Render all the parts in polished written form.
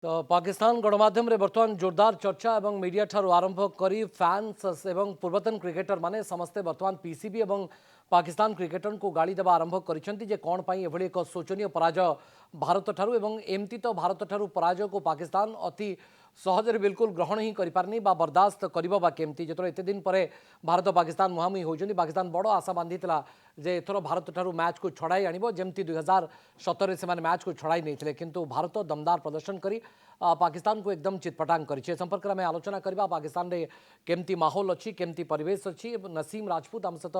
तो पाकिस्तान गणमाध्यम रे बर्तमान जोरदार चर्चा एवं मीडिया ठारू आरंभ करी फैंस एवं पूर्वतन क्रिकेटर माने समस्ते बर्तमान पीसीबी एवं पाकिस्तान क्रिकेटर को गाड़ी देवा आरंभ करिसेंती जे कोन पई एभली एक शोचनीय पराजय भारत ठारू एवं एमती तो भारत ठारू पराजय को पाकिस्तान अति सहजरे बिल्कुल ग्रहण ही करि पारनी बा बर्दाश्त करिबो बा केमती जेतरो एते दिन परे भारत पाकिस्तान मुहामुही होजनी पाकिस्तान बड़ आशा बांधितला जे एथरो भारत ठारू मैच को छड़ाई आनिबो जेमती 2017 से माने मैच को छड़ाई नैथिले किंतु भारत दमदार प्रदर्शन करी पाकिस्तान को एकदम चितपटांग करिछे संपर्क में आलोचना करबा पाकिस्तान रे केमती माहौल अच्छी केमती परिवेश अच्छी नसीम राजपूत आम सहित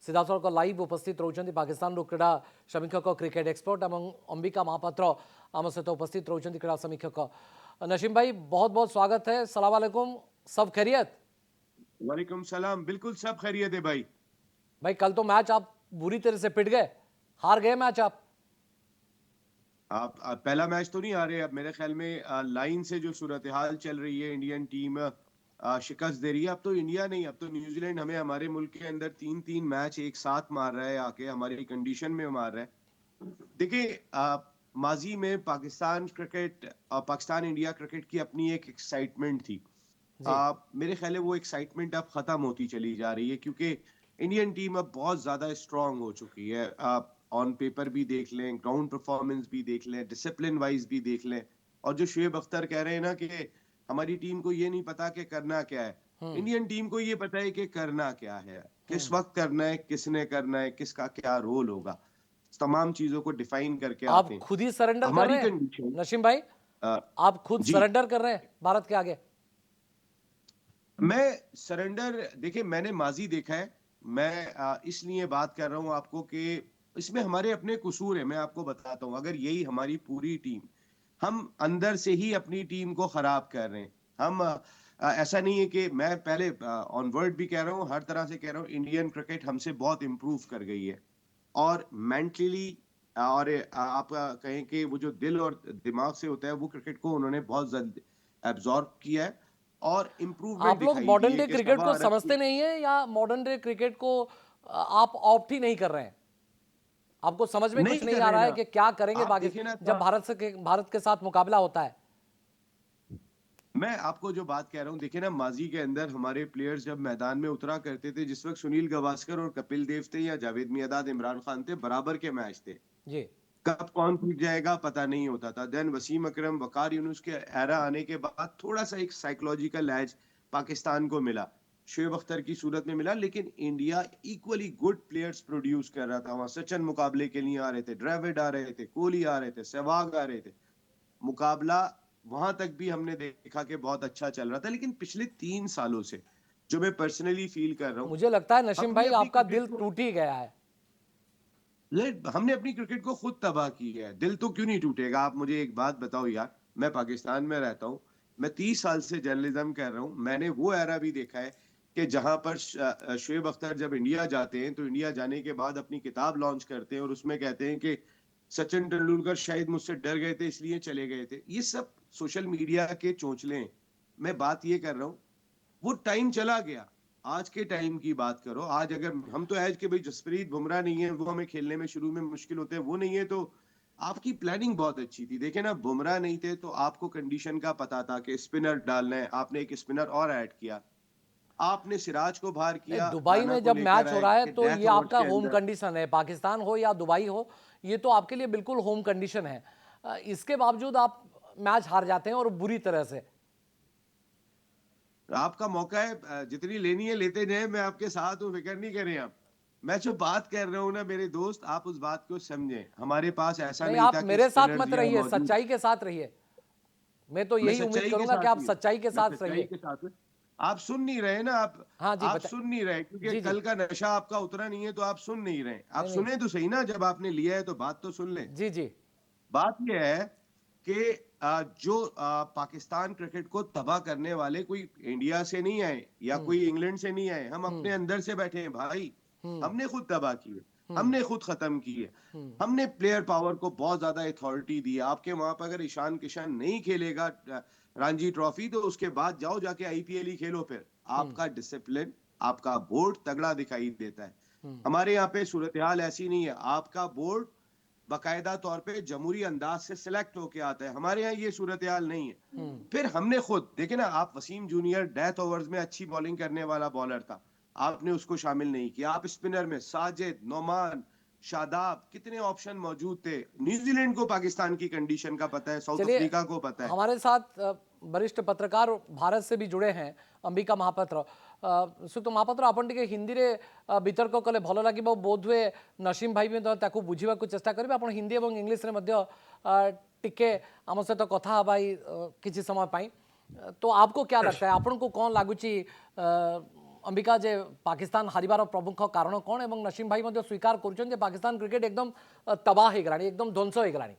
सीधा सड़क लाइव उपस्थित रोचंती पाकिस्तान रो क्रीड़ा समीक्षक क्रिकेट एक्सपर्ट एवं अंबिका महापात्र आम सहित उपस्थित रोचंती क्रीड़ा समीक्षक नसीम भाई बहुत बहुत स्वागत है सलाम वालेकुम सब खैरियत वालेकुम सलाम। बिल्कुल सब खैरियत है भाई। भाई कल तो मैच आप बुरी तरह से पिट गए हार गए मैच आप पहला मैच तो नहीं आ रहे। अब मेरे ख्याल में लाइन से जो सूरत हाल चल रही है, इंडियन टीम शिकस्त दे रही है। अब तो इंडिया नहीं, अब तो न्यूजीलैंड हमें हमारे मुल्क के अंदर तीन तीन मैच एक साथ मार रहा है, आके हमारी कंडीशन में मार रहा है। देखिए, माजी में Pakistan cricket, Pakistan India cricket की अपनी एक एक्साइटमेंट थी। जी मेरे ख्याल है वो एक्साइटमेंट अब खत्म होती चली जा रही है, क्योंकि इंडियन टीम अब बहुत ज्यादा स्ट्रांग हो चुकी है। आप ऑन पेपर भी देख लें, ग्राउंड परफॉर्मेंस भी देख लें, डिसिप्लिन वाइज भी देख लें। और जो शुएब अख्तर कह रहे हैं ना कि हमारी टीम को ये नहीं पता कि करना क्या है, हम्म इंडियन टीम को ये पता है कि करना क्या है, किस हम्म वक्त करना है, किसने करना है, किसका क्या रोल होगा। तमाम चीजों को डिफाइन करके आते आप हैं। खुद ही सरेंडर कर हमारी रहे हैं कंडीशन, नसीम भाई आप खुद जी, सरेंडर कर रहे हैं भारत के आगे मैं सरेंडर, देखिए मैंने माजी देखा है। मैं इसलिए बात कर रहा हूं आपको कि इसमें हमारे अपने कसूर है। मैं आपको बताता हूं, अगर यही हमारी पूरी टीम, हम अंदर से ही अपनी टीम को खराब कर रहे हैं। हम ऐसा नहीं है कि मैं पहले ऑन वर्ड भी कह रहा हूं, हर तरह से कह रहा हूं, इंडियन क्रिकेट हमसे बहुत इंप्रूव कर गई है। और मेंटली, और आप कहें कि वो जो दिल और दिमाग से होता है, वो क्रिकेट को उन्होंने बहुत जल्द एब्जॉर्ब किया है और इम्प्रूवमेंट आप लोग दिखाई दी मॉडर्न है डे कि क्रिकेट सवा को अरब समझते की। नहीं है या मॉडर्न डे क्रिकेट को आप ऑप्ट ही नहीं कर रहे हैं आपको समझ में कुछ नहीं नहीं कर आ रहे रहा है ना। कि क्या करेंगे आप देखें ना, पाकिस्तान तो जब भारत के साथ मुकाबला होता है मैं आपको जो बात कह रहा हूँ, देखिए ना, माजी के अंदर हमारे प्लेयर्स जब मैदान में उतरा करते थे, जिस वक्त सुनील गावस्कर और कपिल देव थे या जावेद मियांदाद, इमरान खान थे, बराबर के मैच थे। जी कब कौन जीत जाएगा पता नहीं होता था। देन वसीम अकरम, वकार यूनुस के एरा आने के बाद थोड़ा सा एक साइकोलॉजिकल एज पाकिस्तान को मिला, शुएब अख्तर की सूरत में मिला। लेकिन India equally good players produce कर रहा था। वहां सचिन मुकाबले के लिए आ रहे थे, द्रविड आ रहे थे, कोहली आ रहे थे, सहवाग आ रहे थे। मुकाबला वहां तक भी हमने देखा कि बहुत अच्छा चल रहा था। लेकिन पिछले 3 सालों से जो मैं पर्सनली फील कर रहा हूँ, मुझे लगता है नसीम हमने भाई अपनी आपका क्रिकेट दिल को, टूट ही गया है हमने अपनी क्रिकेट को खुद तबाह की है। दिल तो क्यों नहीं टूटेगा। आप मुझे एक बात बताओ यार, मैं पाकिस्तान में रहता हूँ, मैं 30 साल से जर्नलिज्म कर रहा हूँ। मैंने वो एरा भी देखा है कि जहां पर शुएब अख्तर जब इंडिया जाते हैं, तो इंडिया जाने के बाद अपनी किताब लॉन्च करते हैं और उसमें कहते हैं कि सचिन तेंदुलकर शायद मुझसे डर गए थे इसलिए चले गए थे। ये सब सोशल मीडिया के चोंचले हैं। मैं बात ये कर रहा हूँ, वो टाइम चला गया। आज के टाइम की बात करो। आज अगर हम तो एज के भाई, जसप्रीत बुमराह नहीं है, वो हमें खेलने में शुरू में मुश्किल होते हैं, वो नहीं है, तो आपकी प्लानिंग बहुत अच्छी थी। देखे ना, बुमराह नहीं थे तो आपको कंडीशन का पता था कि स्पिनर डालना है, आपने एक स्पिनर और ऐड किया। आपने सिराज को बाहर नहीं किया, दुबई राना में को जब लेकर मैच हो आए रहा है कि तो ये डेथ ओवर्स आपका के होम अंदर। कंडीशन है पाकिस्तान हो या दुबई हो ये तो आपके लिए बिल्कुल होम कंडीशन है इसके बावजूद आप मैच हार जाते हैं और बुरी तरह से आपका मौका है, जितनी लेनी है लेते जाए, मैं आपके साथ हूँ, फिक्र नहीं करें आप। मैं जो बात कर रहा हूँ ना मेरे दोस्त, आप उस बात को समझें। हमारे पास ऐसा नहीं नहीं आप था कि मेरे साथ स्पिनर्स मत या रहिए मौजूद। सच्चाई के साथ रहिए मैं तो मैं यही उम्मीद सच्चाई के करूंगा कि साथ आप ही हूँ। सच्चाई के मैं साथ सच्चाई रहिए के साथ हूँ। आप सुन नहीं रहे ना। हाँ जी आप बता सुन नहीं रहे, क्योंकि जी जी कल का नशा आपका उतरा नहीं है, तो आप सुन नहीं रहे। आप नहीं नहीं सुने तो सही ना, जब आपने लिया है तो बात तो सुन लें। जी जी बात यह है कि जो पाकिस्तान क्रिकेट को तबाह करने वाले कोई इंडिया से नहीं आए या हम्म कोई इंग्लैंड से नहीं आए, हम हम्म अपने अंदर से बैठे हैं भाई। हम्म हमने खुद तबाह की है, हम्म हमने खुद खत्म की है। हम्म हमने प्लेयर पावर को बहुत ज्यादा अथॉरिटी दी है। आपके वहां पर अगर ईशान किशन नहीं खेलेगा रणजी ट्रॉफी, तो उसके बाद जाओ जाके आईपीएल ही खेलो। फिर हम्म आपका डिसिप्लिन, आपका बोर्ड तगड़ा दिखाई देता है। हम्म हमारे यहाँ पे सूरत हाल ऐसी नहीं है। आपका बोर्ड बाकायदा तौर पे जमहूरी अंदाज से सिलेक्ट होके आता है। हमारे यहाँ ये सूरत हाल नहीं है। हम्म। फिर हमने खुद देखे ना, आप वसीम जूनियर डेथ ओवर्स में अच्छी बॉलिंग करने वाला बॉलर था, आपने उसको शामिल नहीं किया। आप स्पिनर में साजिद, नोमान, शादाब, कितने ऑप्शन मौजूद थे। न्यूजीलैंड को पाकिस्तान की कंडीशन का पता है, साउथ चलिए, अफ्रीका को पता है। हमारे साथ वरिष्ठ पत्रकार भारत से भी जुड़े हैं अंबिका महापात्र। सुत महापात्र आपण टिके हिंदी रे वितर्क कले भल लागिबो, बोधवे नसीम भाई भी ताकू बुझिबा को चेष्टा करिबे। आपण हिंदी एवं इंग्लिश रे मध्य टिके आम सहित कथा हबाई किछि समय पाई। तो आपको क्या लगता है, आपण को कौन लागुची अंबिका जे पाकिस्तान हारिबार प्रमुख कारण कौन, एवं नसीम भाई मध्य स्वीकार करुछन जे पाकिस्तान क्रिकेट एकदम तबाह हो गलानी, एकदम ध्वंस हो गलानी।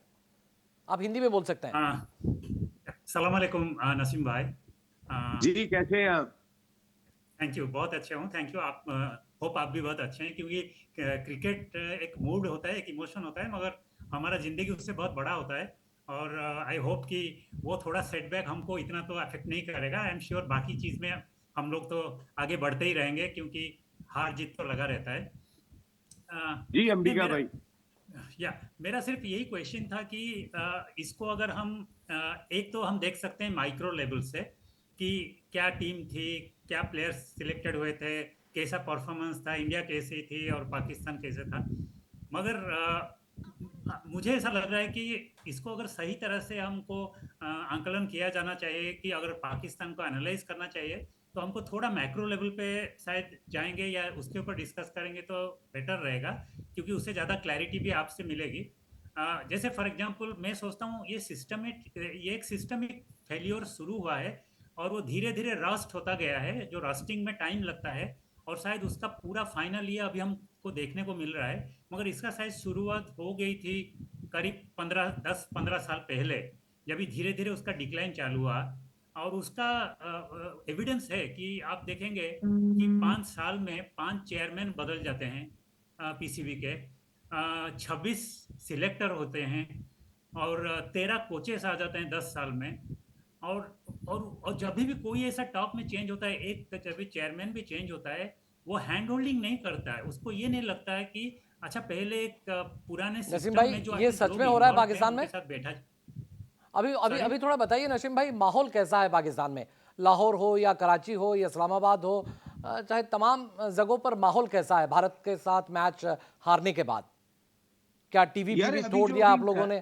आप हिंदी में बोल सकते हैं। सलाम अलैकुम नसीम भाई। जी, कैसे हैं आप? थैंक यू, बहुत अच्छे हूँ, थैंक यू। आप होप आप भी बहुत अच्छे हैं, क्योंकि क्रिकेट एक मूड होता है, एक इमोशन होता है, मगर हमारा ज़िंदगी उससे बहुत बड़ा होता है। और आई होप कि वो थोड़ा सेटबैक हमको इतना तो अफेक्ट नहीं करेगा। आई एम श्योर बाकी चीज़ में हम लोग तो आगे बढ़ते ही रहेंगे, क्योंकि हार जीत तो लगा रहता है। जी नहीं, अंबिका भाई। मेरा सिर्फ यही क्वेश्चन था कि इसको अगर हम एक तो हम देख सकते हैं माइक्रो लेवल से कि क्या टीम थी, क्या प्लेयर्स सिलेक्टेड हुए थे, कैसा परफॉर्मेंस था, इंडिया कैसी थी और पाकिस्तान कैसे था। मगर मुझे ऐसा लग रहा है कि इसको अगर सही तरह से हमको आंकलन किया जाना चाहिए, कि अगर पाकिस्तान को एनालाइज करना चाहिए, तो हमको थोड़ा मैक्रो लेवल पे शायद जाएंगे या उसके ऊपर डिस्कस करेंगे तो बेटर रहेगा, क्योंकि उससे ज़्यादा क्लैरिटी भी आपसे मिलेगी। जैसे फॉर एग्जांपल मैं सोचता हूँ ये एक सिस्टमिक फेलियर शुरू हुआ है, और वो धीरे धीरे रस्ट होता गया है, जो रस्टिंग में टाइम लगता है, और शायद उसका पूरा फाइनल ये अभी हमको देखने को मिल रहा है। मगर इसका शायद शुरुआत हो गई थी करीब 10-15 साल पहले, जब धीरे धीरे उसका डिक्लाइन चालू हुआ। और उसका एविडेंस है कि आप देखेंगे कि 5 साल में 5 चेयरमैन बदल जाते हैं पीसीबी के, 26 सिलेक्टर होते हैं, और 13 कोचेस आ जाते हैं 10 साल में। और जब भी कोई ऐसा टॉप में चेंज होता है, एक जब भी चेयरमैन भी चेंज होता है, वो हैंड होल्डिंग नहीं करता है। उसको ये नहीं लगता है कि अच्छा पहले एक पुराने नसीम सिस्टम भाई, में जो ये आखिर सच लोग में हो रहा है इन्वॉल्व थे पाकिस्तान उनके में? साथ बैठा। अभी अभी सॉरी। अभी थोड़ा बताइए नसीम भाई, माहौल कैसा है पाकिस्तान में? लाहौर हो या कराची हो या इस्लामाबाद हो, चाहे तमाम जगहों पर माहौल कैसा है भारत के साथ मैच हारने के बाद? क्या टीवी यार भी अभी तोड़ जो दिया अभी आप लोगों ने?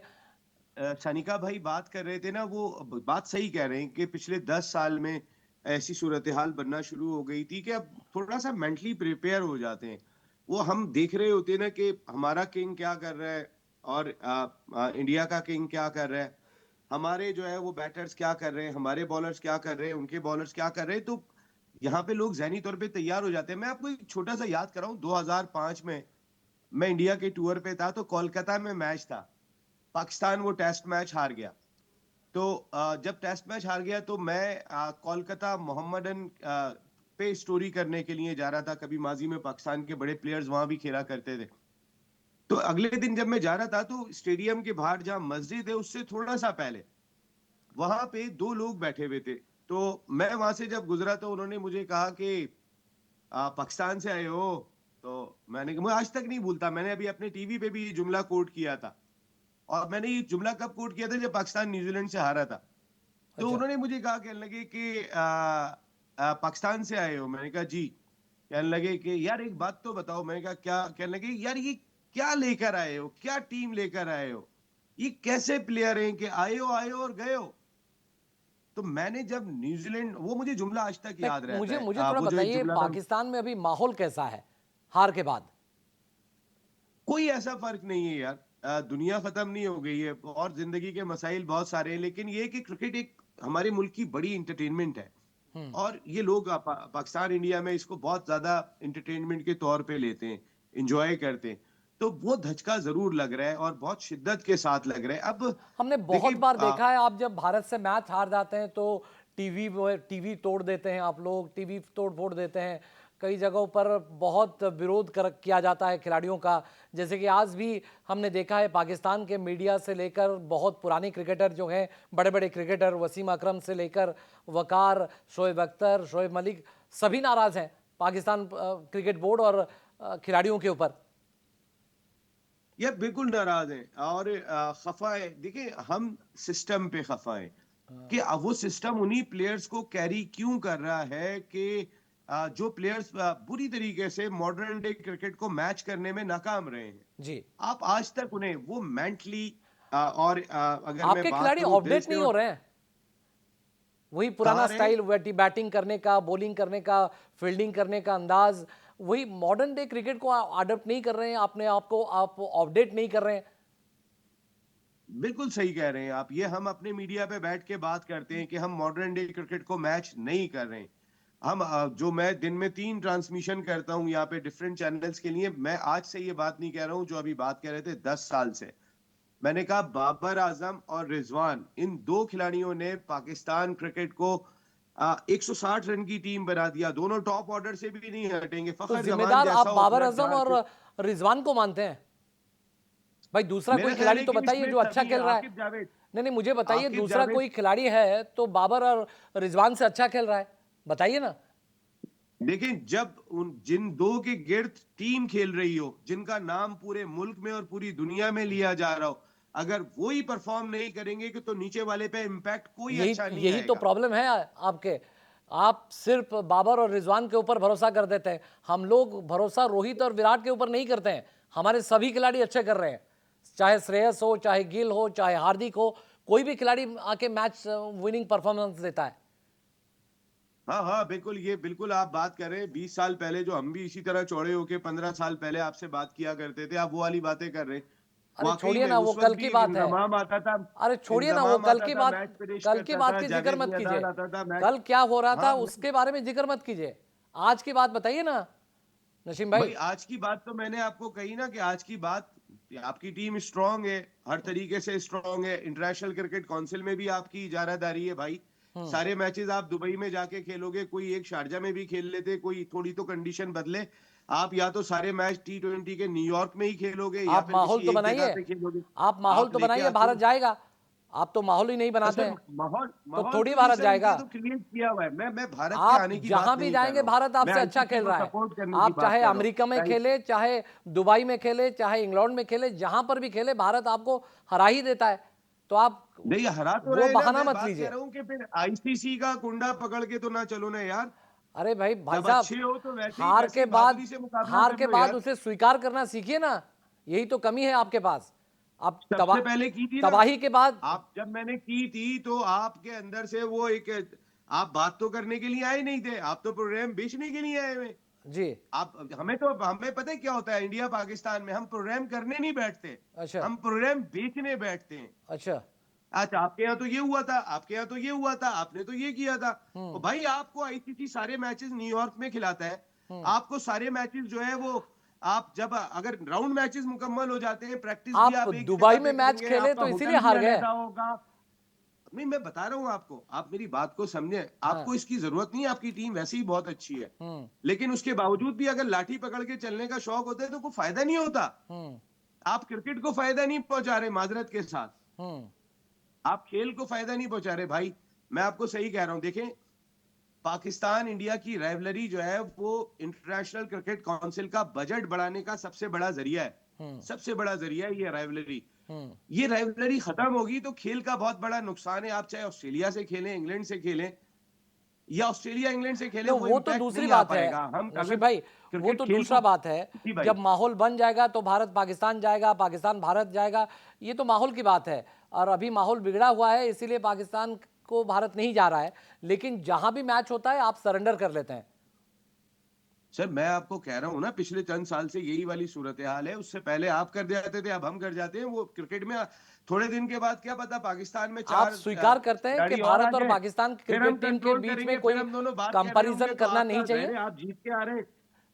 सनिका भाई बात कर रहे थे ना, वो बात सही कह रहे हैं कि पिछले 10 साल में ऐसी सूरत हाल बनना शुरू हो गई थी कि अब थोड़ा सा मेंटली प्रिपेयर हो जाते हैं। वो हम देख रहे होते हैं ना कि हमारा किंग क्या कर रहा है, और इंडिया का किंग क्या कर रहा है, हमारे जो है वो बैटर्स क्या कर रहे हैं, हमारे बॉलर्स क्या कर रहे हैं, उनके बॉलर्स क्या कर रहे हैं। तो यहाँ पे लोग जहनी तौर पे तैयार हो जाते हैं। मैं आपको एक छोटा सा याद कराऊं, 2005 में मैं इंडिया के टूर पे था, तो कोलकाता में मैच था, पाकिस्तान वो टेस्ट मैच हार गया। तो जब टेस्ट मैच हार गया तो मैं कोलकाता मोहम्मडन पे स्टोरी करने के लिए जा रहा था। कभी माजी में पाकिस्तान के बड़े प्लेयर्स वहां भी खेला करते थे। तो अगले दिन जब मैं जा रहा था, तो स्टेडियम के बाहर जहां मस्जिद है उससे थोड़ा सा पहले वहां पे दो लोग बैठे हुए थे। तो मैं वहां से जब गुजरा तो उन्होंने मुझे कहा कि पाकिस्तान से आए हो? तो मैं आज तक नहीं भूलता, मैंने अभी अपने टीवी पे भी ये जुमला कोट किया था। और मैंने ये जुमला कब कोट किया था? जब पाकिस्तान न्यूजीलैंड से हारा था। तो अच्छा। उन्होंने मुझे कहा, कहने लगे कि पाकिस्तान से आए हो? मैंने कहा जी। कहने लगे कि यार एक बात तो बताओ। मैंने कहा क्या? कहने लगे यार ये क्या लेकर आए हो, क्या टीम लेकर आए हो, ये कैसे प्लेयर हैं कि आए हो और गए हो। तो मैंने जब न्यूजीलैंड, वो मुझे जुमला आज तक नहीं, याद रहता मुझे है। मुझे थोड़ा वो जो एक बताइए, जुमला था, पाकिस्तान में अभी माहौल कैसा है हार के बाद? कोई ऐसा फर्क नहीं है यार। दुनिया खत्म नहीं हो गई है, और जिंदगी के मसाइल बहुत सारे हैं, लेकिन ये कि क्रिकेट एक हमारे मुल्क की बड़ी इंटरटेनमेंट है। हम्म। और ये लोग पाकिस्तान इंडिया में इसको बहुत ज्यादा इंटरटेनमेंट के तौर पे लेते हैं, इंजॉय करते हैं। तो वो धचका जरूर लग रहा है, और बहुत शिद्दत के साथ लग रहा है। अब हमने बहुत देखिए बार देखा है, आप जब भारत से मैच हार जाते हैं तो टीवी तोड़ देते हैं, आप लोग टीवी तोड़ फोड़ देते हैं। कई जगहों पर बहुत विरोध किया जाता है खिलाड़ियों का। जैसे कि आज भी हमने देखा है, पाकिस्तान के मीडिया से लेकर बहुत पुराने क्रिकेटर जो हैं, बड़े बड़े क्रिकेटर, वसीम अकरम से लेकर वकार, शोएब अख्तर, शोएब मलिक, सभी नाराज हैं पाकिस्तान क्रिकेट बोर्ड और खिलाड़ियों के ऊपर। ये बिल्कुल नाराज हैं और खफा है। देखिए हम सिस्टम पे खफा है कि अब वो सिस्टम उन्हीं प्लेयर्स को कैरी क्यों कर रहा है कि जो प्लेयर्स बुरी तरीके से मॉडर्न डे क्रिकेट को मैच करने में नाकाम रहे हैं। जी। आप आज तक उन्हें वो मेंटली और अगर मैं आपके बात खिलाड़ी करूं दिल अपडेट से नहीं हो और रहे हैं? वही पुराना कहा रहे स्टाइल, बैटिंग करने का, बॉलिंग करने का, फील्डिंग करने का अंदाज, वही मॉडर्न डे क्रिकेट को अडॉप्ट नहीं कर रहे हैं, अपने आप को आप अपडेट नहीं कर रहे हैं। बिल्कुल सही कह रहे हैं आप। ये हम अपने मीडिया पे बैठ के बात करते हैं कि हम मॉडर्न डे क्रिकेट को मैच नहीं कर रहे हैं। हम जो मैं दिन में 3 ट्रांसमिशन करता हूँ यहाँ पे डिफरेंट चैनल्स के लिए, मैं आज से ये बात नहीं कह रहा हूँ जो अभी बात कर रहे थे 10 साल से। मैंने कहा बाबर आजम और रिजवान, इन 2 खिलाड़ियों ने पाकिस्तान क्रिकेट को 160 रन की टीम बना दिया। दोनों टॉप ऑर्डर से भी नहीं हटेंगे। तो फखर जमान जिम्मेदार आप जैसा बाबर ओपनर आजम डाल के, और रिजवान को मानते हैं? भाई दूसरा मेरा कोई ख्याल खिलाड़ी है तो कि बताइए इसमें जो अच्छा सभी खेल रहा है। आकिब जावेद, नहीं नहीं, मुझे बताइए आकिब दूसरा जावेद कोई खिलाड़ी है तो बाबर और रिजवान से अच्छा खेल रहा है, बताइए ना। देखिए जब उन जिन 2 के गिर्द टीम खेल रही हो, जिनका नाम पूरे मुल्क में और पूरी दुनिया में लिया जा रहा हो, अगर वो ही परफॉर्म नहीं करेंगे कि तो नीचे वाले पे इम्पैक्ट कोई यही अच्छा नहीं यही तो आएगा। प्रॉब्लम है आपके। आप सिर्फ बाबर और रिजवान के ऊपर भरोसा कर देते हैं। हम लोग भरोसा रोहित और विराट के ऊपर नहीं करते हैं। हमारे सभी खिलाड़ी अच्छे कर रहे हैं, चाहे श्रेयस हो, चाहे गिल हो, चाहे हार्दिक हो, कोई भी खिलाड़ी आके मैच विनिंग परफॉर्मेंस देता है। हाँ हाँ बिल्कुल, ये बिल्कुल आप बात कर रहे हैं 20 साल पहले जो हम भी इसी तरह चौड़े होके 15 साल पहले आपसे बात किया करते थे, आप वो वाली बातें कर रहे हैं। अरे वाकई छोड़िए में ना, वो उस वक्त कल की भी बात है। इंजमाम आता था। अरे छोड़िए ना, वो इंजमाम आता था, मैच फिनिश कल की करता बात था, की जिक्र जावेद मत कीजिए। मियांदाद आता था मैच। कल क्या हो रहा था हाँ उसके बारे में जिक्र मत कीजिए। आज की बात बताइए ना नसीम भाई, भाई। आज की बात तो मैंने आपको कही ना कि आज की बात, आपकी टीम स्ट्रांग है, हर तरीके से स्ट्रांग है। इंटरनेशनल क्रिकेट काउंसिल में भी आपकी इजारादारी है भाई। सारे मैचेस आप दुबई में जाके खेलोगे, कोई एक शारजा में भी खेल लेते, कोई थोड़ी तो कंडीशन बदले। आप या तो सारे मैच T20 के न्यूयॉर्क में ही खेलोगे या आप फिर माहौल किसी तो एक जगह बनाइए। पे खेलोगे। आप माहौल आप तो लेके बनाइए, आते भारत हो। जाएगा। आप तो माहौल ही नहीं बनाते सर हैं माहौल तो माहौल थोड़ी तो ये भारत सर ये जाएगा। तो क्रिएट किया हुआ है। मैं भारत के आप आने की बात जहां भी नहीं कर जाएंगे रहा हूँ। भारत मैं आपसे अच्छा आईसीसी खेल को रहा है। सपोर्ट करने की आप बात चाहे कर रहा हूँ। अमेरिका में खेले, चाहे दुबई में खेले, चाहे इंग्लैंड में खेले, जहां पर भी खेले भारत आपको हरा ही देता है। तो आप नहीं हरा तो वो रहे ना, बहाना मैं मत बात कर लीजिए। रहा हूँ कि फिर आईसीसी का कुंडा पकड़ के तो ना चलो ना यार। अरे भाई भाई जब साहब, अच्छे हो तो वैसे ही हार वैसे के ही बाद बहादुरी से मुकाबला हार कर के लो बाद यार। उसे स्वीकार करना सीखिए ना। यही तो कमी है आपके पास। आप सबसे पहले की थी ना, तबाही के बाद। आप जब मैंने की थी तो आपके अंदर से वो एक, आप बात तो करने के लिए आए नहीं थे, आप तो प्रोग्राम बेचने के लिए आए हुए। जी। आप हमें पता है क्या होता है इंडिया पाकिस्तान में, हम प्रोग्राम करने नहीं बैठते, अच्छा। हम प्रोग्राम बेचने बैठते हैं। अच्छा। अच्छा आपके यहाँ तो ये हुआ था, आपके यहाँ तो ये हुआ था, आपने तो ये किया था। तो हम्म। भाई आपको आईसीसी सारे मैचेस न्यूयॉर्क में खिलाता है। हम्म। आपको सारे मैचेस जो है वो, आप जब अगर राउंड मैचेस मुकम्मल हो जाते हैं, प्रैक्टिस भी आप आप एक दुबई जगह में पे मैच करेंगे, खेले आपका तो इसीलिए होटल भी हार गए। अलग होगा। नहीं मैं बता रहा हूँ आपको, आप मेरी बात को समझे। हाँ। आपको इसकी जरूरत नहीं है, आपकी टीम वैसे ही बहुत अच्छी है। हम्म। लेकिन उसके बावजूद भी अगर लाठी पकड़ के चलने का शौक होता है तो कोई फायदा नहीं होता। हम्म। आप क्रिकेट को फायदा नहीं पहुंचा रहे, माजरत के साथ हम्म। आप खेल को फायदा नहीं पहुंचा रहे भाई। मैं आपको सही कह रहा हूं, देखें पाकिस्तान इंडिया की राइवलरी जो है वो इंटरनेशनल क्रिकेट काउंसिल का बजट बढ़ाने का सबसे बड़ा जरिया है। हम्म। सबसे बड़ा जरिया है ये राइवलरी। हम्म। ये राइवलरी खत्म होगी तो खेल का बहुत बड़ा नुकसान है। आप चाहे ऑस्ट्रेलिया से खेलें, इंग्लैंड से खेलें या ऑस्ट्रेलिया इंग्लैंड से खेलें, तो वो वो तो इम्पैक्ट दूसरी नहीं आ बात है पाएगा। हम अगर नशीब भाई। वो क्रिकेट तो खेल दूसरा को, बात है। जी भाई, जब माहौल बन जाएगा तो भारत पाकिस्तान जाएगा, पाकिस्तान भारत जाएगा। ये तो माहौल की बात है। और अभी माहौल बिगड़ा हुआ है, इसीलिए पाकिस्तान को भारत नहीं जा रहा है। लेकिन जहां भी मैच होता है आप सरेंडर कर लेते हैं। सर मैं आपको कह रहा हूँ ना, पिछले चंद साल से यही वाली सूरत हाल है। उससे पहले आप कर जाते थे, अब हम कर जाते हैं। वो क्रिकेट में थोड़े दिन के बाद क्या पता पाकिस्तान में आप 4 स्वीकार करते हैं कि खिलाड़ी और आ भारत और जाए, पाकिस्तान की फिर हम क्रिकेट टीम के कंट्रोल बीच में करेंगे, फिर कोई हम दोनों बात कर रहे होंगे। कंपैरिजन तो करना आपका नहीं जाहिर चाहिए? है आप जीत के आ रहे हैं,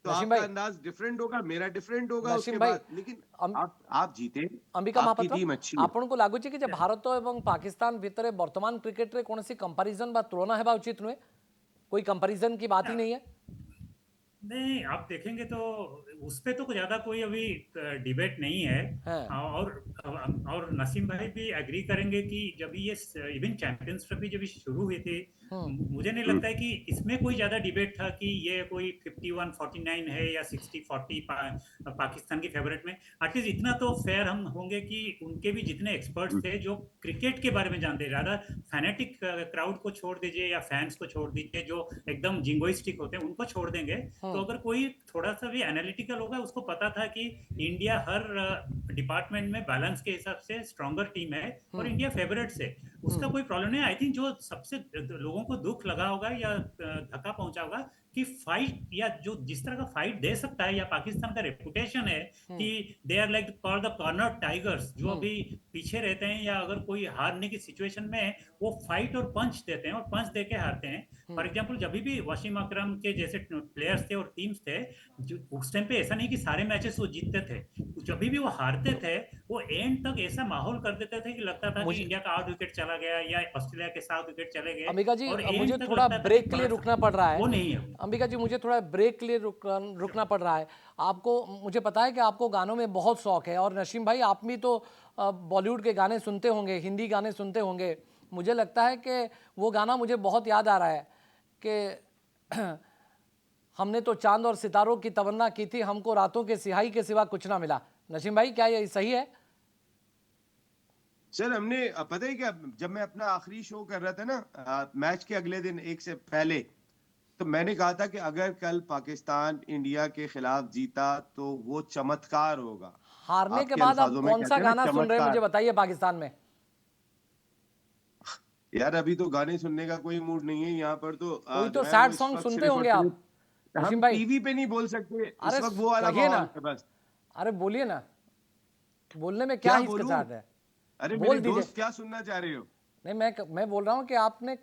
तो नसीम आपका भाई। अंदाज डिफरेंट होगा, मेरा डिफरेंट होगा नसीम उसके भाई। बाद। लेकिन अम, आप जीते, अंबिका आपकी महापात्र, टीम अच्छी है। आपको लगुच कि भारत और पाकिस्तान भितर वर्तमान क्रिकेट रे कौन सी कंपैरिजन बा तुलना हेबा उचित नुहे? कोई कंपैरिजन की बात ही नहीं है। नहीं, आप देखेंगे तो उस पे तो ज्यादा कोई अभी डिबेट नहीं है। हैं? और नसीम भाई भी एग्री करेंगे कि जब ये इवन चैंपियंस ट्रॉफी जब ये शुरू हुई थी, हम्म। मुझे नहीं लगता है कि इसमें कोई ज्यादा डिबेट था कि ये कोई 51-49 है या 60-40 पाकिस्तान की फेवरेट में। एटलीस्ट इतना तो फेयर हम होंगे कि उनके भी जितने एक्सपर्ट्स थे जो क्रिकेट के बारे में जानते हैं, ज्यादा फैनेटिक क्राउड को छोड़ दीजिए या फैंस को छोड़ दीजिए जो एकदम जिंगोइस्टिक होते हैं, उनको छोड़ देंगे। तो अगर कोई थोड़ा सा भी एनालिटिकल होगा, उसको पता था कि इंडिया हर डिपार्टमेंट में बैलेंस के हिसाब से स्ट्रॉन्गर टीम है और इंडिया फेवरेट्स है, उसका कोई प्रॉब्लम नहीं। आई थिंक जो सबसे लोगों को दुख लगा होगा या धक्का पहुंचा होगा कि फाइट या जो जिस तरह का फाइट दे सकता है, या पाकिस्तान का रेपुटेशन है कि they are like called the corner tigers, जो अभी पीछे रहते हैं या अगर कोई हारने की सिचुएशन में वो फाइट और पंच देते हैं और पंच देके हारते हैं। फॉर एग्जाम्पल जब भी वसीम अकरम के जैसे प्लेयर्स थे और टीम्स थे, उस टाइम पे ऐसा नहीं कि सारे मैचेस वो जीतते थे, जब भी वो हारते थे वो एंड तक ऐसा माहौल कर देते थे कि लगता था कि मुझे इंडिया का 8 विकेट चला गया या ऑस्ट्रेलिया के 7 विकेट चले गए, अंबिका जी, और मुझे एंड तक थोड़ा लगता था कि ब्रेक के लिए रुकना पड़ रहा है। वो नहीं है। अंबिका जी, मुझे थोड़ा ब्रेक के लिए रुकना पड़ रहा है। आपको, मुझे पता है कि आपको गानों में बहुत शौक है, और नसीम भाई आप भी तो बॉलीवुड के गाने सुनते होंगे, हिंदी गाने सुनते होंगे। मुझे लगता है कि वो गाना मुझे बहुत याद आ रहा है कि हमने तो चांद और सितारों की तमन्ना की थी, हमको रातों के सिहाई के सिवा कुछ ना मिला। नसीम भाई, क्या ये सही है? सर हमने पता है क्या, जब मैं अपना आखिरी शो कर रहा था ना, मैच के अगले दिन एक से पहले, तो मैंने कहा था कि अगर कल पाकिस्तान इंडिया के खिलाफ जीता तो वो चमत्कार होगा। हारने के आपके बाद आप अल्फाजों में कौन सा कहते हैं ना, गाना सुन रहे हैं, मुझे चमत्कार। बताइए, पाकिस्तान में? यार अभी तो गाने सुनने का कोई मूड नहीं है यहाँ पर, तो कोई तो जो है वो सैड इस सॉन्ग वक्त सुनते सिर्फ और होंगे आप, सिर्फ नसीम हम भाई। टीवी पे नहीं बोल सकते, इस अरे वक्त वो वाला कहिए ना, माहौल है बस। अरे बोलिए ना, बोलने में क्या क्या बोलूं? हिचकिचाहट है? अरे मेरे बोल दीजिए। दोस्त क्या सुनना चाह रहे हो? नहीं, मैं बोल रहा हूँ कि आपने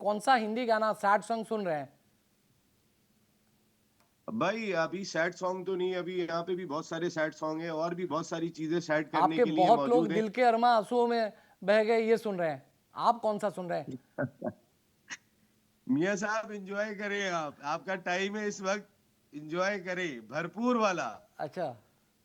कौन सा हिंदी गाना सैड सॉन्ग सुन रहे हैं? भाई अभी सैड सॉन्ग तो नहीं, अभी यहाँ पे भी बहुत सारे सैड सॉन्ग हैं और भी बहुत सारी चीजें सैड करने आपके के लिए बहुत लोग मौजूद हैं। दिल के अरमा आंसुओं में बह गए ये सुन रहे हैं, आप कौन सा सुन रहे हैं? मियाँ साहब एंजॉय करें, आप आपका टाइम है इस वक्त, एंजॉय करें भरपूर वाला। अच्छा,